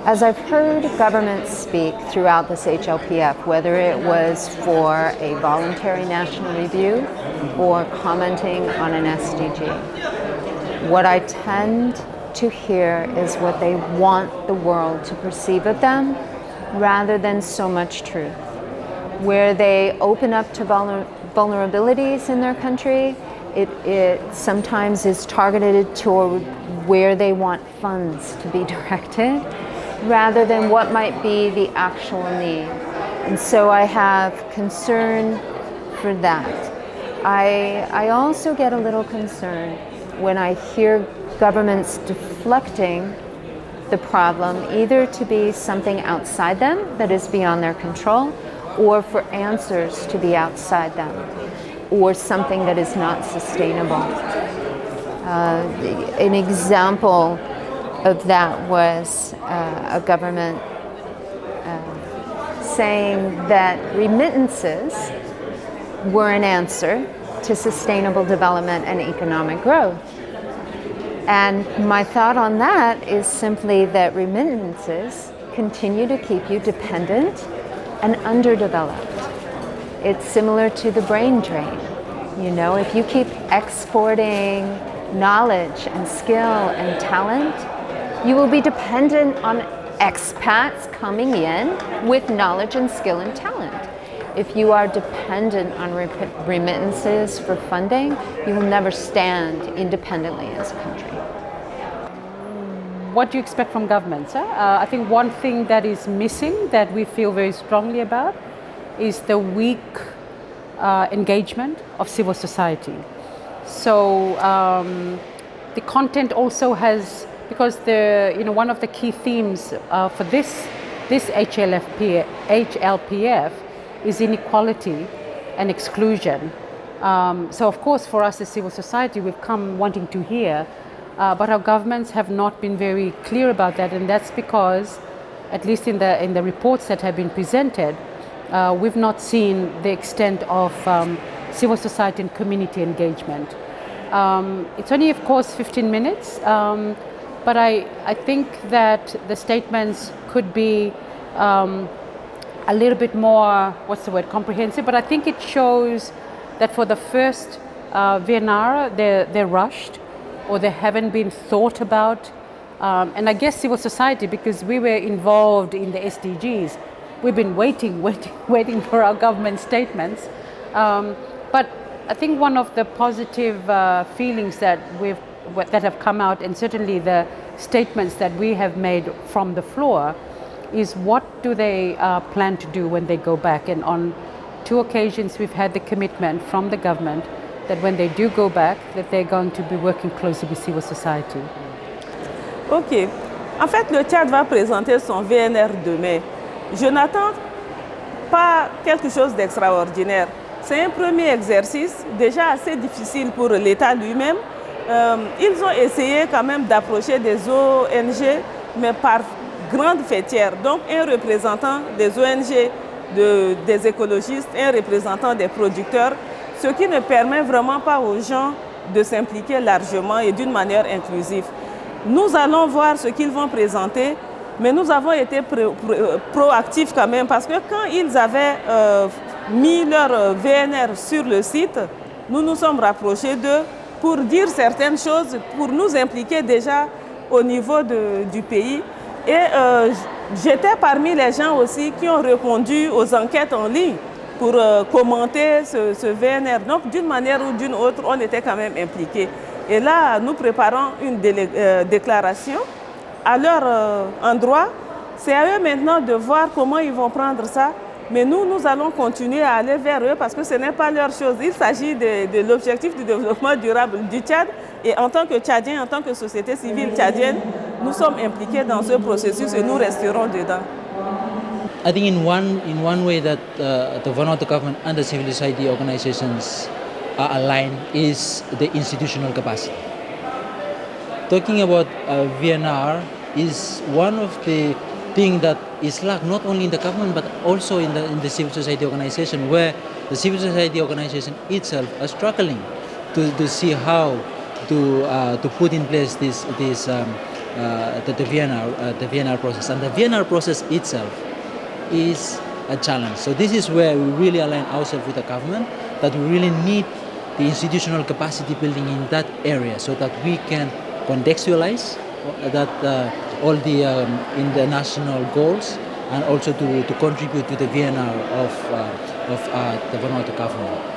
As I've heard governments speak throughout this HLPF, whether it was for a voluntary national review or commenting on an SDG, what I tend to hear is what they want the world to perceive of them rather than so much truth. Where they open up to vulnerabilities in their country, it sometimes is targeted toward where they want funds to be directed rather than what might be the actual need. And so I have concern for that. I also get a little concerned when I hear governments deflecting the problem either to be something outside them that is beyond their control or for answers to be outside them or something that is not sustainable. An example of that was a government saying that remittances were an answer to sustainable development and economic growth. And my thought on that is simply that remittances continue to keep you dependent and underdeveloped. It's similar to the brain drain. You know, if you keep exporting knowledge and skill and talent, you will be dependent on expats coming in with knowledge and skill and talent. If you are dependent on remittances for funding, you will never stand independently as a country. What do you expect from governments? I think one thing that is missing that we feel very strongly about is the weak engagement of civil society. So the content also has, because one of the key themes for this HLPF is inequality and exclusion. So of course for us as civil society we've come wanting to hear, but our governments have not been very clear about that, and that's because, at least in the reports that have been presented, we've not seen the extent of civil society and community engagement. It's only of course 15 minutes, but I think that the statements could be a little bit more, comprehensive, but I think it shows that for the first VNR, they're rushed or they haven't been thought about. And I guess civil society, because we were involved in the SDGs, we've been waiting for our government statements. But I think one of the positive feelings that have come out, and certainly the statements that we have made from the floor, is what do they plan to do when they go back. And on 2 occasions we've had the commitment from the government that when they do go back, that they're going to be working closely with civil society. Ok. En fait, le Tchad va présenter son VNR demain. Je n'attends pas quelque chose d'extraordinaire. C'est un premier exercice déjà assez difficile pour l'État lui-même. Ils ont essayé quand même d'approcher des ONG, mais par grande fêtière. Donc un représentant des ONG, des écologistes, un représentant des producteurs, ce qui ne permet vraiment pas aux gens de s'impliquer largement et d'une manière inclusive. Nous allons voir ce qu'ils vont présenter, mais nous avons été proactifs quand même, parce que quand ils avaient mis leur VNR sur le site, nous nous sommes rapprochés d'eux pour dire certaines choses, pour nous impliquer déjà au niveau du pays. Et j'étais parmi les gens aussi qui ont répondu aux enquêtes en ligne pour commenter ce VNR. Donc d'une manière ou d'une autre, on était quand même impliqués. Et là, nous préparons une déclaration à leur endroit. C'est à eux maintenant de voir comment ils vont prendre ça. Mais nous allons continuer à aller vers eux parce que ce n'est pas leur chose. Il s'agit de l'objectif du développement durable du Tchad. Et en tant que Tchadiens, en tant que société civile tchadienne, nous sommes impliqués dans ce processus et nous resterons dedans. I think in one way that one of the government and the civil society organizations are aligned is the institutional capacity. Talking about VNR is one of the things that is lacked not only in the government but also in the civil society organization, where the civil society organization itself are struggling to see how to put in place this the VNR process. And the VNR process itself is a challenge. So this is where we really align ourselves with the government, that we really need the institutional capacity building in that area so that we can contextualize that all the international goals, and also to contribute to the VNR of the Vanuatu government.